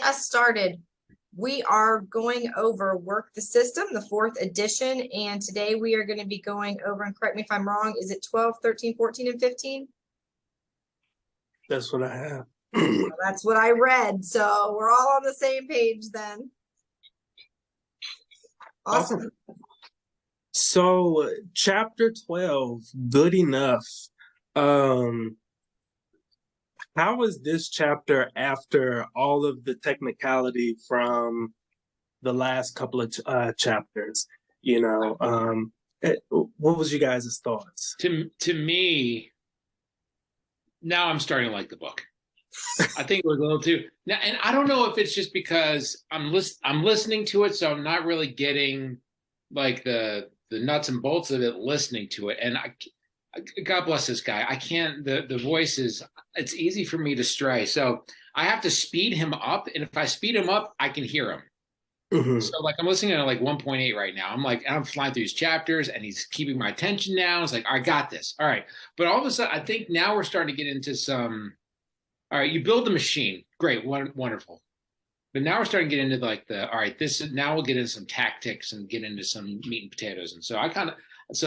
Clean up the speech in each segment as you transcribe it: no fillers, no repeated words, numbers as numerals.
us started. We are going over Work the System, the 4th edition, and today we are going to be going over, and correct me if I'm wrong, is it 12, 13, 14, and 15? That's what I have. Well, that's what I read, so we're all on the same page then. Awesome. So, chapter 12, good enough. How is this chapter after all of the technicality from the last couple of chapters? You know, what was you guys' thoughts? To me, now I'm starting to like the book. I think it was a little too now, and I don't know if it's just because I'm listening to it, so I'm not really getting like the nuts and bolts of it listening to it. And God bless this guy. I can't. The voice is. It's easy for me to stray, so I have to speed him up. And if I speed him up, I can hear him. Mm-hmm. So like I'm listening to like 1.8 right now. I'm flying through his chapters, and he's keeping my attention now. It's like I got this. All right, but all of a sudden, I think now we're starting to get into some. All right, you build the machine. Great, wonderful. But now we're starting to get into like all right, now we'll get into some tactics and get into some meat and potatoes. And so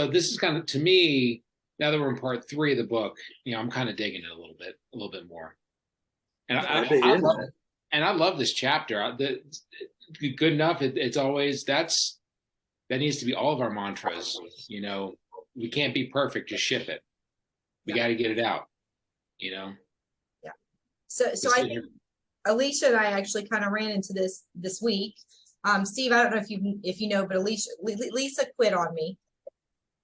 this is kind of, to me, now that we're in part 3 of the book, I'm kind of digging it a little bit more. And I love this chapter. Good enough. It's always, that needs to be all of our mantras. We can't be perfect, just ship it. We got to get it out, Yeah. So I think Alicia and I actually kind of ran into this week. Steve, I don't know if you know, but Lisa quit on me.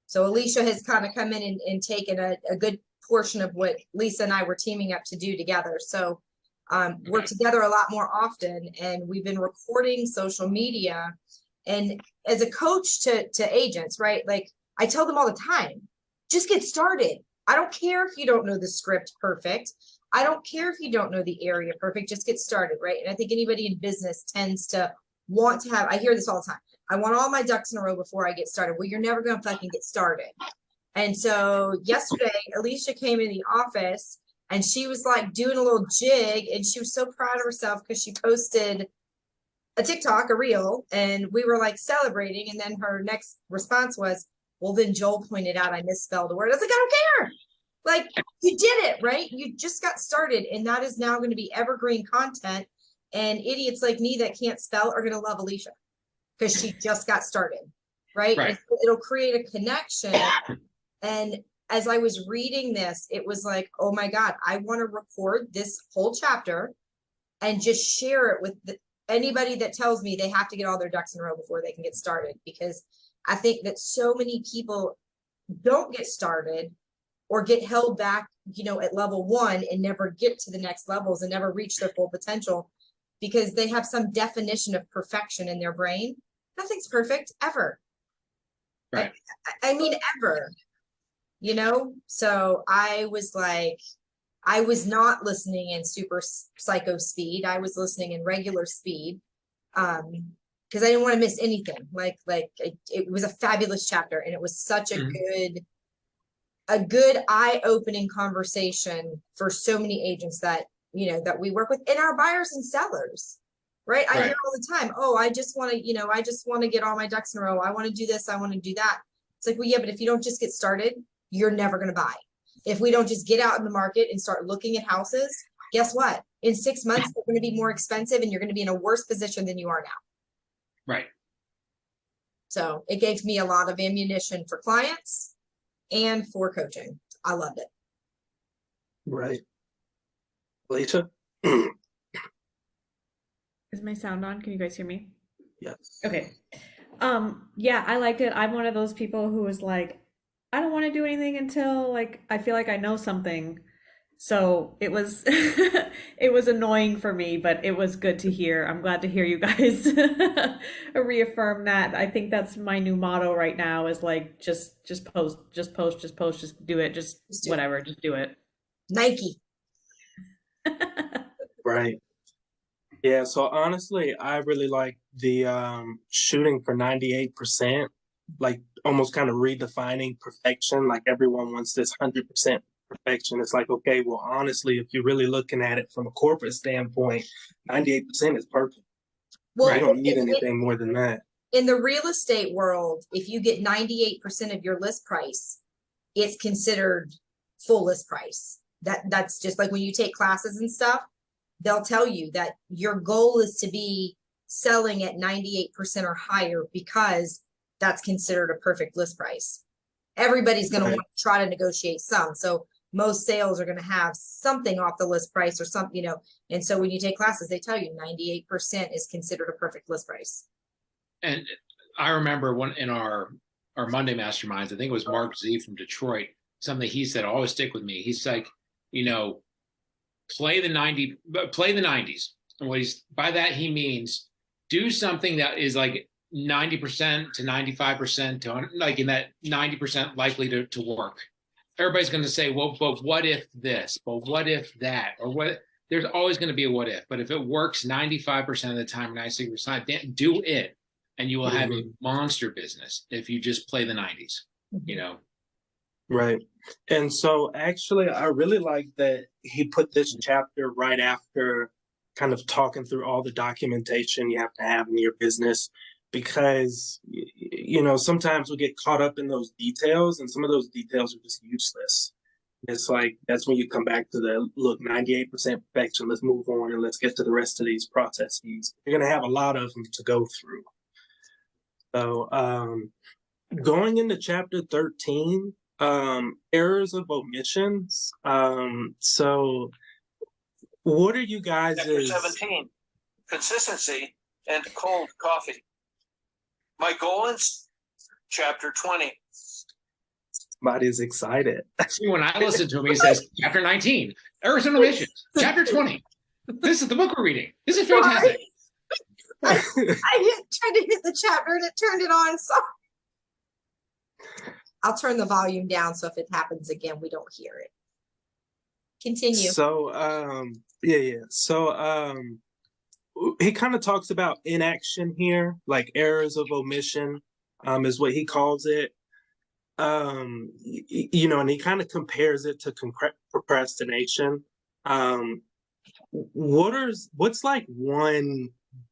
So Alicia has kind of come in and taken a good portion of what Lisa and I were teaming up to do together. So we're together a lot more often, and we've been recording social media. And as a coach to agents, right? Like I tell them all the time, just get started. I don't care if you don't know the script perfect. I don't care if you don't know the area perfect, just get started, right? And I think anybody in business tends to want to have, I hear this all the time. I want all my ducks in a row before I get started. Well, you're never going to fucking get started. And so yesterday, Alicia came in the office and she was like doing a little jig, and she was so proud of herself because she posted a TikTok, a reel, and we were like celebrating. And then her next response was, well, then Joel pointed out I misspelled a word. I was like, I don't care. Like, you did it, right? You just got started, and that is now going to be evergreen content. And idiots like me that can't spell are going to love Alicia because she just got started, right? Right. It'll create a connection. And as I was reading this, it was like, oh my God, I want to record this whole chapter and just share it with anybody that tells me they have to get all their ducks in a row before they can get started. Because I think that so many people don't get started or get held back, at level 1 and never get to the next levels and never reach their full potential because they have some definition of perfection in their brain. Nothing's perfect ever. Right. I mean, ever, So I was like, I was not listening in super psycho speed. I was listening in regular speed. Because I didn't want to miss anything. It was a fabulous chapter, and it was such a good eye-opening conversation for so many agents that that we work with, and our buyers and sellers, right? I hear all the time, oh, I just want to get all my ducks in a row. I want to do this. I want to do that. It's like, well, yeah, but if you don't just get started, you're never going to buy. If we don't just get out in the market and start looking at houses, guess what? In 6 months, they're going to be more expensive, and you're going to be in a worse position than you are now. Right. So it gave me a lot of ammunition for clients and for coaching. I loved it. Right. Lisa? Is my sound on? Can you guys hear me? Yes. Okay. Yeah, I liked it. I'm one of those people who was like, I don't want to do anything until I feel like I know something. So it was it was annoying for me, but it was good to hear. I'm glad to hear you guys reaffirm that. I think that's my new motto right now is just post, just do it, just whatever, just do it. Nike. Right. Yeah, so honestly, I really like the shooting for 98%, like almost kind of redefining perfection. Like everyone wants this 100% perfection. It's like, okay, well, honestly, if you're really looking at it from a corporate standpoint, 98% is perfect. Well, You don't need anything more than that. in the real estate world, if you get 98% of your list price, it's considered full list price. That's just like when you take classes and stuff, they'll tell you that your goal is to be selling at 98% or higher because that's considered a perfect list price. Everybody's going to want to try to negotiate some. So most sales are going to have something off the list price or something, you know. And so when you take classes, they tell you 98% is considered a perfect list price. And I remember one in our Monday masterminds, I think it was Mark Z from Detroit, something he said always stick with me. He's like, you know, play the 90s. And what he's by that he means do something that is like 90% to 95% to like in that 90% likely to work. Everybody's going to say, well, but what if this? But what if that? Or what? There's always going to be a what if. But if it works 95% of the time, 96%, do it. And you will have a monster business if you just play the 90s, you know? Right. And so actually, I really like that he put this chapter right after kind of talking through all the documentation you have to have in your business, because, you know, sometimes we get caught up in those details and some of those details are just useless. It's like, that's when you come back to the, look, 98% perfection, let's move on and let's get to the rest of these processes. You're going to have a lot of them to go through. So going into chapter 13, errors of omissions. So what are you guys? Chapter 17, consistency and cold coffee. My goals, chapter 20. Somebody's excited. See, when I listen to him, he says, chapter 19, errors and omissions, chapter 20. This is the book we're reading. This is fantastic. I tried to hit the chapter and it turned it on. So I'll turn the volume down so if it happens again, we don't hear it. Continue. So So he kind of talks about inaction here, like errors of omission, is what he calls it. You know, and he kind of compares it to procrastination. What's like one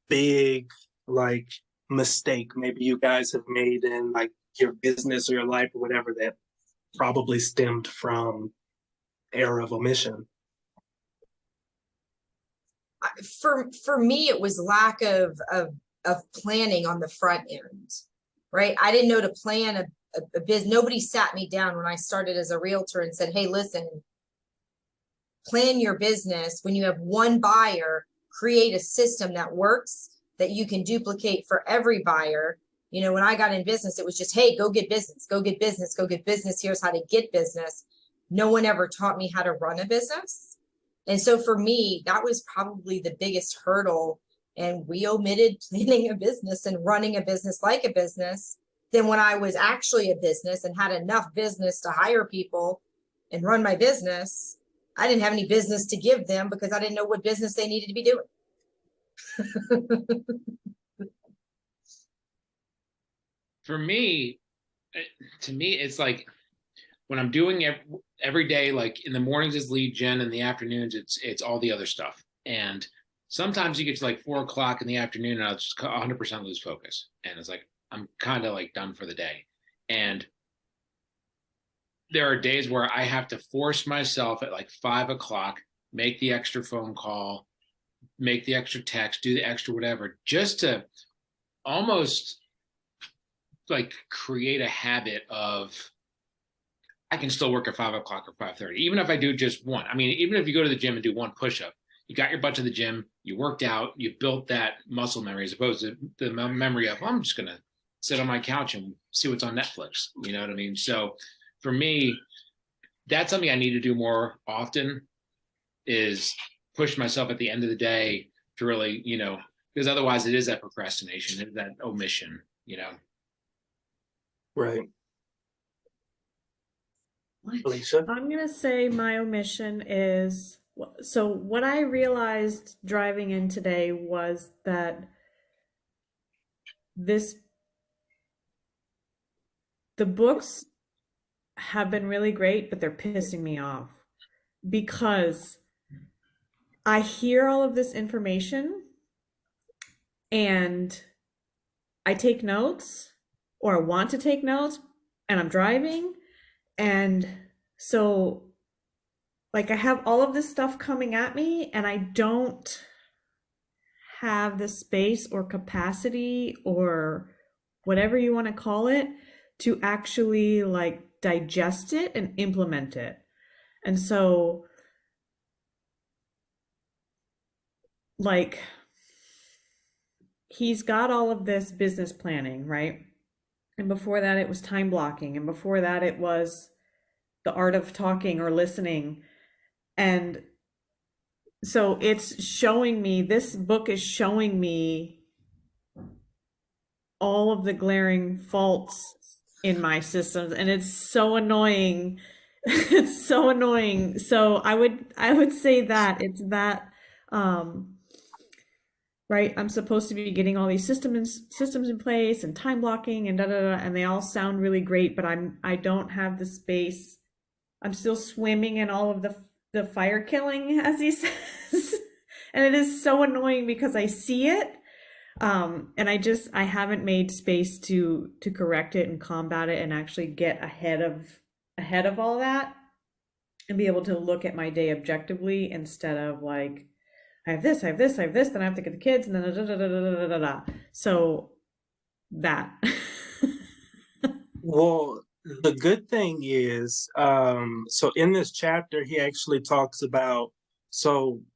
big like mistake maybe you guys have made in like your business or your life or whatever that probably stemmed from error of omission? For me, it was lack of planning on the front end, right? I didn't know to plan a business. Nobody sat me down when I started as a realtor and said, hey, listen, plan your business. When you have one buyer, create a system that works, that you can duplicate for every buyer. You know, when I got in business, it was just, hey, go get business, go get business, go get business. Here's how to get business. No one ever taught me how to run a business. And so for me, that was probably the biggest hurdle. And we omitted planning a business and running a business like a business. Then when I was actually a business and had enough business to hire people and run my business, I didn't have any business to give them because I didn't know what business they needed to be doing. For me, to me, it's like when I'm doing every day, like in the mornings it's lead gen, in the afternoons it's all the other stuff. And sometimes you get to like 4 o'clock in the afternoon and I'll just 100% lose focus. And it's like, I'm kind of like done for the day. And there are days where I have to force myself at like 5 o'clock, make the extra phone call, make the extra text, do the extra whatever, just to almost like create a habit of I can still work at 5 o'clock or 5:30, even if I do just one. I mean, even if you go to the gym and do one push-up, you got your butt to the gym, you worked out, you built that muscle memory as opposed to the memory of, I'm just going to sit on my couch and see what's on Netflix. You know what I mean? So for me, that's something I need to do more often, is push myself at the end of the day to really, you know, because otherwise it is that procrastination, that omission, you know. Right. Alicia? I'm going to say my omission is, so what I realized driving in today was that the books have been really great, but they're pissing me off because I hear all of this information and I take notes or I want to take notes and I'm driving. And so, like, I have all of this stuff coming at me and I don't have the space or capacity or whatever you want to call it to actually like digest it and implement it. And so, like, he's got all of this business planning, right? And before that, it was time blocking. And before that, it was the art of talking or listening. And so it's showing me, this book is showing me all of the glaring faults in my systems. And it's so annoying. It's so annoying. So I would say that it's that, right? I'm supposed to be getting all these systems in place and time blocking and and they all sound really great, but I don't have the space. I'm still swimming in all of the fire killing, as he says. And it is so annoying because I see it. And I haven't made space to correct it and combat it and actually get ahead of all that and be able to look at my day objectively instead of like, I have this, then I have to get the kids, and then da, da, da, da, da, da, da. So that. Well, the good thing is, so in this chapter, he actually talks about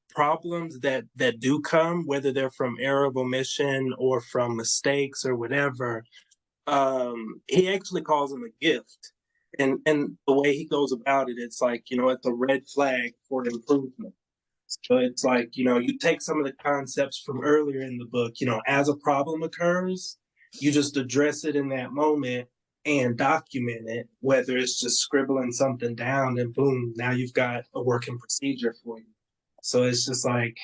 problems that do come, whether they're from error of omission or from mistakes or whatever. He actually calls them a gift, and the way he goes about it, it's like, it's a red flag for improvement. So it's like, you take some of the concepts from earlier in the book, as a problem occurs, you just address it in that moment and document it, whether it's just scribbling something down and boom, now you've got a working procedure for you. So it's just like,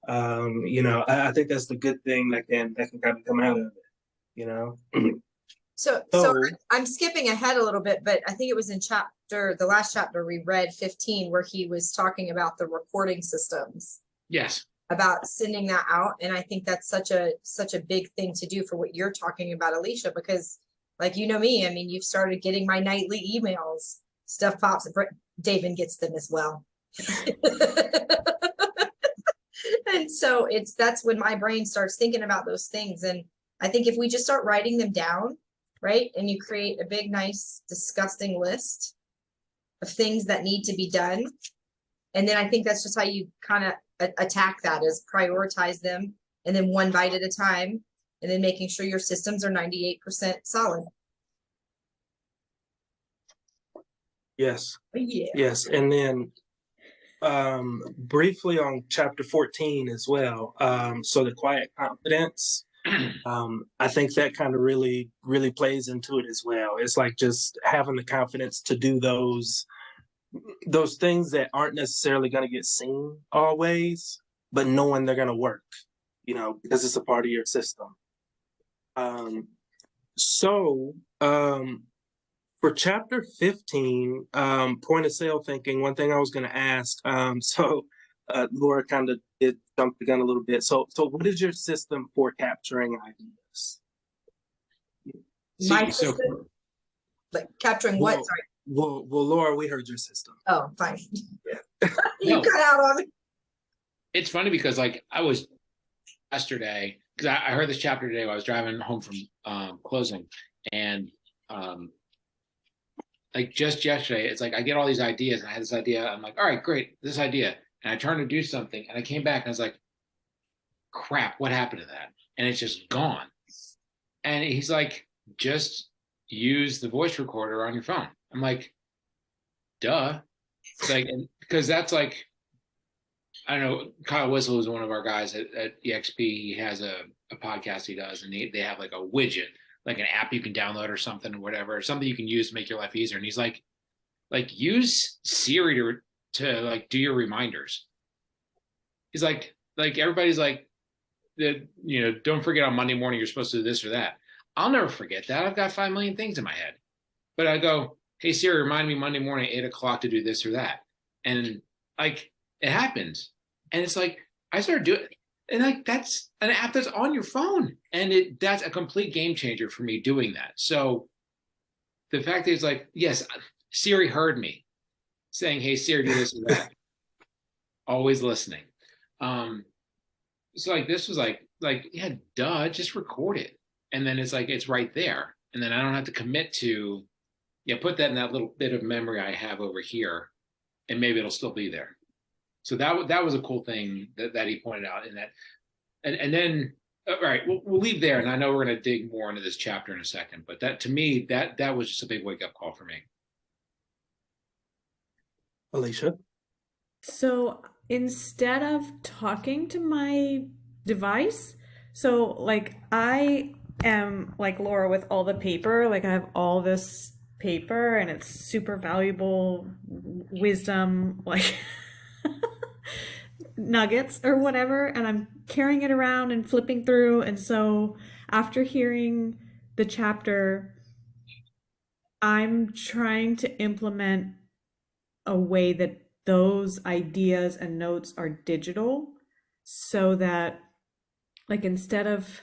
I think that's the good thing that can kind of come out of it, So I'm skipping ahead a little bit, but I think it was in the last chapter we read 15, where he was talking about the recording systems. Yes. About sending that out. And I think that's such a big thing to do for what you're talking about, Alicia, because like, me, I mean, you've started getting my nightly emails, stuff pops, David gets them as well. And so that's when my brain starts thinking about those things. And I think if we just start writing them down, right? And you create a big, nice, disgusting list of things that need to be done. And then I think that's just how you kind of attack that, is prioritize them and then one bite at a time, and then making sure your systems are 98% solid. Yes. Yeah. Yes. And then briefly on chapter 14 as well. So the quiet confidence, I think that kind of really, really plays into it as well. It's like just having the confidence to do those things that aren't necessarily going to get seen always, but knowing they're going to work, because it's a part of your system. For chapter 15, point of sale thinking, one thing I was going to ask, Laura kind of did jump the gun a little bit. So what is your system for capturing ideas? My system, like capturing what? Sorry. Well, Laura, we heard your system. Oh, fine. Yeah. You cut out on me. It's funny because like I was yesterday, because I heard this chapter today while I was driving home from closing, and like just yesterday, it's like I get all these ideas, and I had this idea. I'm like, all right, great, this idea, and I turned to do something, and I came back and I was like, crap, what happened to that? And it's just gone. And he's like, just use the voice recorder on your phone. I'm like, duh. It's like, because that's like, I don't know, Kyle Whistle is one of our guys at EXP. He has a podcast he does, and they have like a widget, like an app you can download or something or whatever, something you can use to make your life easier. And he's like use Siri to like do your reminders. He's like everybody's like, don't forget on Monday morning you're supposed to do this or that. I'll never forget that. I've got 5 million things in my head. But I go, hey Siri, remind me Monday morning, 8 o'clock to do this or that. And like, it happens. And it's like, I started doing it. And like, that's an app that's on your phone. And that's a complete game changer for me doing that. So the fact is like, yes, Siri heard me saying, hey Siri, do this or that. Always listening. So like, this was like, yeah, duh, just record it. And then it's like, it's right there. And then I don't have to commit to, yeah, put that in that little bit of memory I have over here, and maybe it'll still be there. So that was a cool thing that he pointed out in that. And then, all right, we'll leave there. And I know we're going to dig more into this chapter in a second, but that, to me, that was just a big wake up call for me. Alicia? So instead of talking to my device, so like I am like Laura with all the paper, like I have all this paper and it's super valuable wisdom, like nuggets or whatever, and I'm carrying it around and flipping through. And so after hearing the chapter, I'm trying to implement a way that those ideas and notes are digital, so that like instead of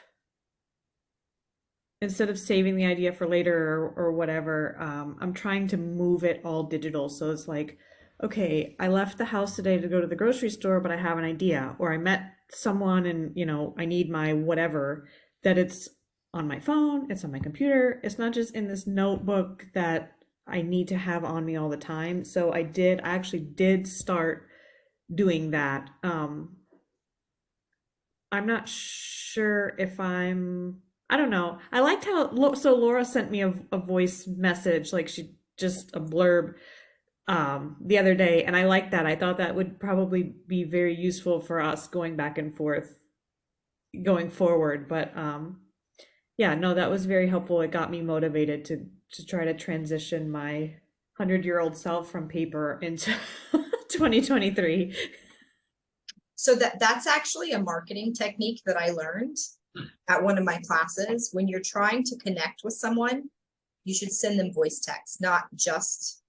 saving the idea for later or whatever, I'm trying to move it all digital. So it's like, okay, I left the house today to go to the grocery store, but I have an idea, or I met someone and, you know, I need my whatever, that it's on my phone, it's on my computer. It's not just in this notebook that I need to have on me all the time. So I actually did start doing that. I'm not sure if I don't know. I liked how, so Laura sent me a voice message, like she just a blurb the other day, and I liked that. I thought that would probably be very useful for us going back and forth going forward. But yeah, no, that was very helpful. It got me motivated to try to transition my 100-year-old self from paper into 2023. So that's actually a marketing technique that I learned at one of my classes. When you're trying to connect with someone, you should send them voice text, not just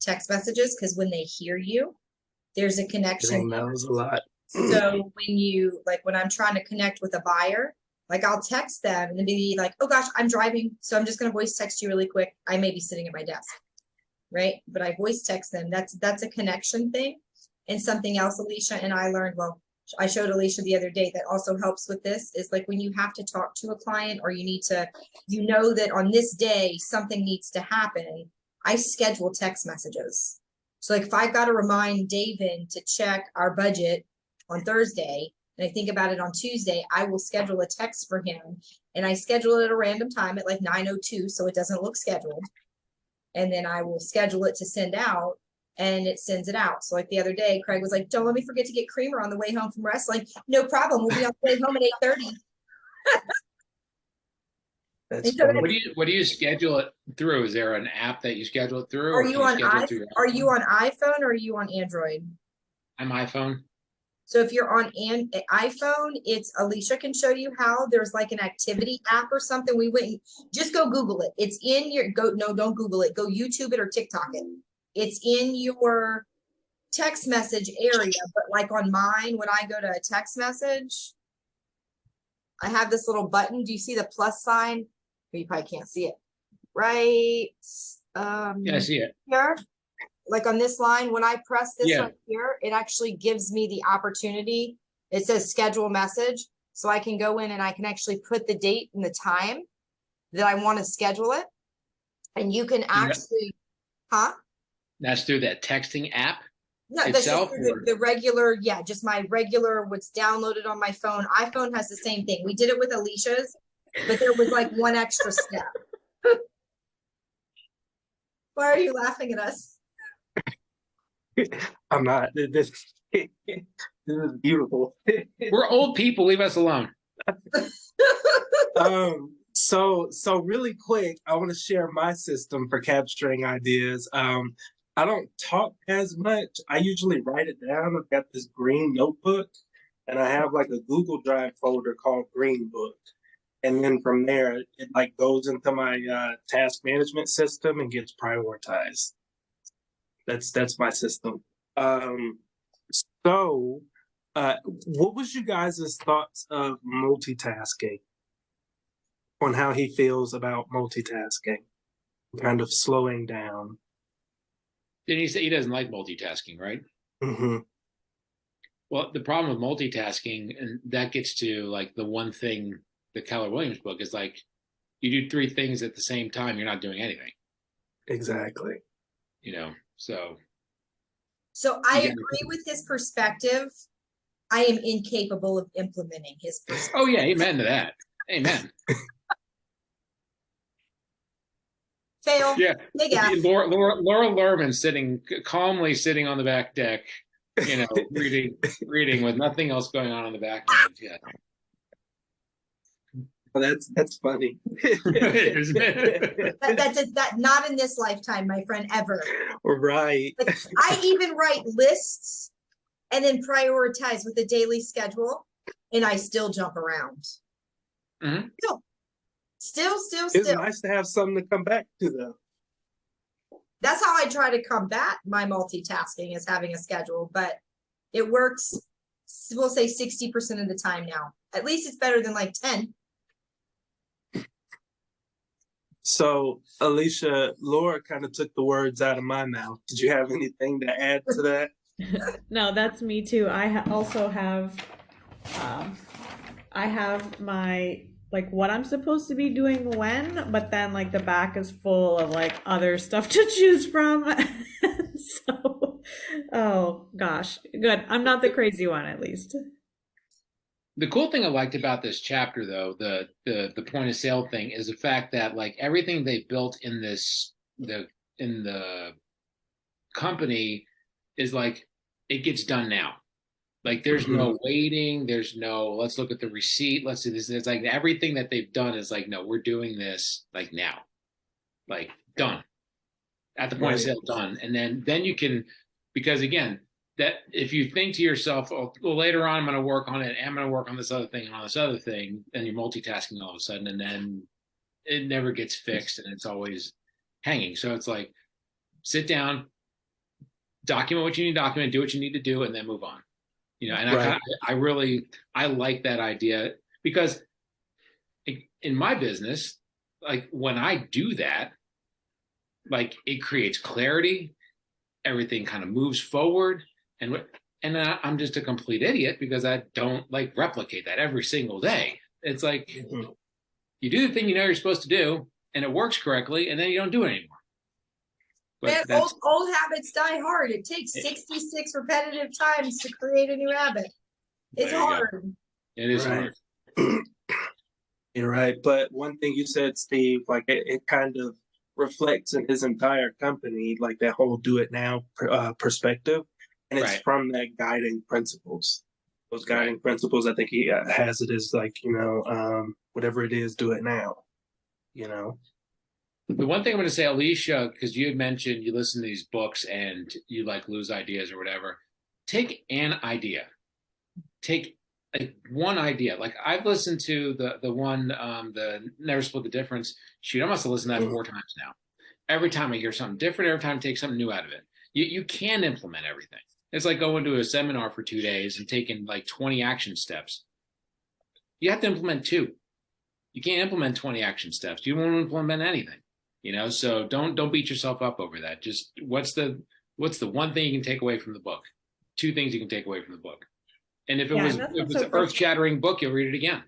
text messages, because when they hear you, there's a connection. That was a lot. So when I'm trying to connect with a buyer, like I'll text them and then be like, oh gosh, I'm driving, so I'm just going to voice text you really quick. I may be sitting at my desk, right? But I voice text them. That's a connection thing. And something else Alicia and I learned, well, I showed Alicia the other day, that also helps with this, is like when you have to talk to a client, or you know that on this day something needs to happen, I schedule text messages. So like if I got to remind David to check our budget on Thursday, and I think about it on Tuesday, I will schedule a text for him, and I schedule it at a random time at like 9:02, so it doesn't look scheduled. And then I will schedule it to send out, and it sends it out. So like the other day, Craig was like, don't let me forget to get creamer on the way home from wrestling. No problem. We'll be on the way home at 8:30. That's So funny. What do you schedule it through? Is there an app that you schedule it through? Are you on iPhone or are you on Android? I'm iPhone. So if you're on an iPhone, it's Alicia can show you how. There's like an activity app or something. Just go Google it. It's in your don't Google it. Go YouTube it or TikTok it. It's in your text message area, but like on mine, when I go to a text message, I have this little button. Do you see the plus sign? You probably can't see it. Right. Yeah, I see it. Here. Like on this line, when I press this Yeah. right here, it actually gives me the opportunity. It says schedule message. So I can go in and I can actually put the date and the time that I want to schedule it. And you can actually, That's through that texting app? No, that's itself, just the regular, just my regular, what's downloaded on my phone. iPhone has the same thing. We did it with Alicia's, but there was like one extra step. Why are you laughing at us? I'm not. This is beautiful. We're old people. Leave us alone. So really quick, I want to share my system for capturing ideas. I don't talk as much. I usually write it down. I've got this green notebook, and I have like a Google Drive folder called Green Book. and then from there it like goes into my task management system and gets prioritized. That's my system. So what was you guys' thoughts of multitasking, on how he feels about multitasking, kind of slowing down? Didn't he say he doesn't like multitasking, right? Mm-hmm. Well, the problem with multitasking, and that gets to like the one thing, the Keller Williams book is like, you do 3 things at the same time, you're not doing anything. Exactly. You know, so. So I agree with his perspective. I am incapable of implementing his perspective. Oh yeah, amen to that. Amen. Fail. Yeah. Big F. Laura Lerman calmly sitting on the back deck, you know, reading with nothing else going on in the background. Yeah. Well, that's funny. that not in this lifetime, my friend, ever. Right. Like, I even write lists and then prioritize with a daily schedule, and I still jump around. Mm-hmm. Still. It's nice to have something to come back to, though. That's how I try to combat my multitasking, is having a schedule, but it works, we'll say 60% of the time now. At least it's better than like 10. So, Alicia, Laura kind of took the words out of my mouth. Did you have anything to add to that? No, that's me too. I also have, I have my, like, what I'm supposed to be doing when, but then like the back is full of like other stuff to choose from. So, oh gosh, good. I'm not the crazy one, at least. The cool thing I liked about this chapter, though, the point of sale thing, is the fact that like everything they built in the company is like, it gets done now. Like there's no waiting, there's no let's look at the receipt, let's do this. It's like everything that they've done is like, no, we're doing this like now, like done at the point of sale, done. And then you can, because again, that if you think to yourself, oh, well, later on I'm going to work on it, I'm going to work on this other thing and on this other thing, then you're multitasking all of a sudden, and then it never gets fixed and it's always hanging. So it's like, sit down, document what you need to document, do what you need to do, and then move on. You know, and right. I like that idea, because in my business, like when I do that, like it creates clarity, everything kind of moves forward. And I'm just a complete idiot because I don't like replicate that every single day. It's like you do the thing you know you're supposed to do, and it works correctly, and then you don't do it anymore. But man, old habits die hard. It takes 66 repetitive times to create a new habit. It's hard. It is hard. You're right. But one thing you said, Steve, like it kind of reflects in his entire company, like that whole do it now perspective. And it's from that guiding principles. Those guiding principles, I think he has it as like, you know, whatever it is, do it now, you know. The one thing I'm going to say, Alicia, because you had mentioned you listen to these books and you like lose ideas or whatever. Take an idea. Take like one idea. Like I've listened to the one, the Never Split the Difference. Shoot, I must have listened to that 4 times now. Every time I hear something different, every time I take something new out of it. You can implement everything. It's like going to a seminar for 2 days and taking like 20 action steps. You have to implement 2. You can't implement 20 action steps. You won't implement anything, you know? So don't beat yourself up over that. Just what's the one thing you can take away from the book? 2 things you can take away from the book. And if it was an earth-shattering book, you'll read it again.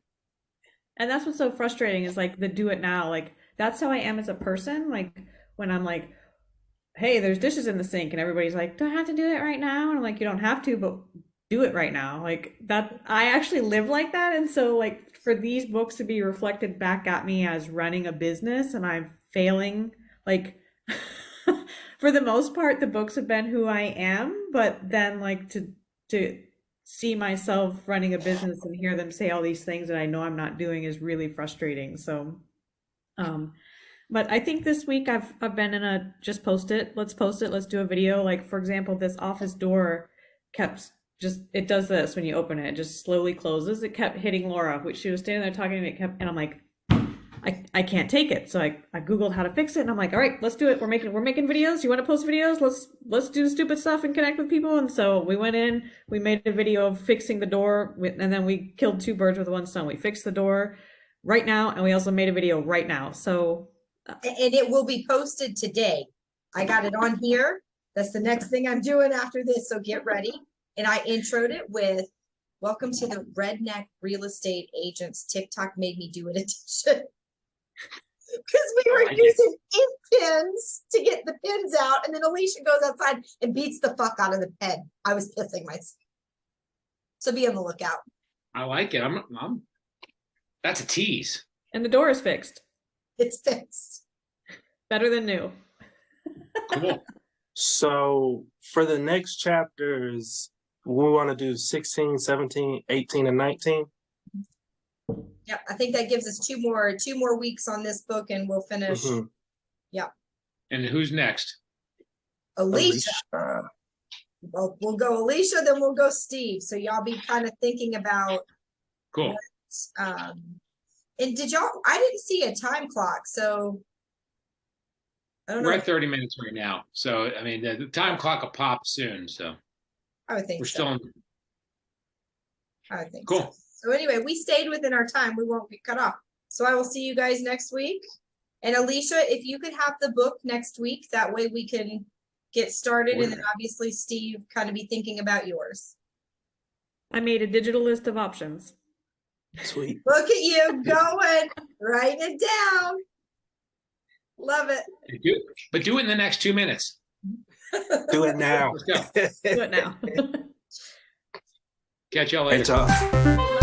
And that's what's so frustrating is like the do it now. Like that's how I am as a person. Like when I'm like, hey, there's dishes in the sink, and everybody's like, do I have to do it right now? And I'm like, you don't have to, but do it right now. Like that, I actually live like that. And so like for these books to be reflected back at me as running a business and I'm failing, like for the most part, the books have been who I am, but then like to see myself running a business and hear them say all these things that I know I'm not doing is really frustrating. So, but I think this week I've been in a just post it, let's do a video. Like for example, this office door kept it does this when you open it, it just slowly closes. It kept hitting Laura, which she was standing there talking to me, and I'm like, I can't take it. So I Googled how to fix it, and I'm like, all right, let's do it. We're making videos. You want to post videos? Let's do stupid stuff and connect with people. And so we went in, we made a video of fixing the door, and then we killed two birds with one stone. We fixed the door right now, and we also made a video right now. So And it will be posted today. I got it on here. That's the next thing I'm doing after this, so get ready. And I introed it with, welcome to the Redneck Real Estate Agents TikTok Made Me Do It edition. Because we were using ink pens to get the pins out, and then Alicia goes outside and beats the fuck out of the pen. I was pissing myself. So be on the lookout. I like it. I'm that's a tease. and the door is fixed. It's fixed. Better than new. Cool. So for the next chapters, we want to do 16, 17, 18, and 19. Yeah, I think that gives us two more weeks on this book, and we'll finish. Mhm. And who's next? Alicia. Well, we'll go Alicia, then we'll go Steve. So y'all be kind of thinking about. Cool. And did y'all? I didn't see a time clock, so I don't know. We're at 30 minutes right now. So, I mean, the time clock will pop soon. So I would think we're so. still in. I would think Cool. so. So anyway, we stayed within our time. We won't get cut off. So I will see you guys next week. And Alicia, if you could have the book next week, that way we can get started. And then obviously Steve kind of be thinking about yours. I made a digital list of options. Sweet. Look at you going, writing it down. Love it. But do it in the next 2 minutes. Do it now. Let's go. Do it now. Catch y'all later. Hey, y'all.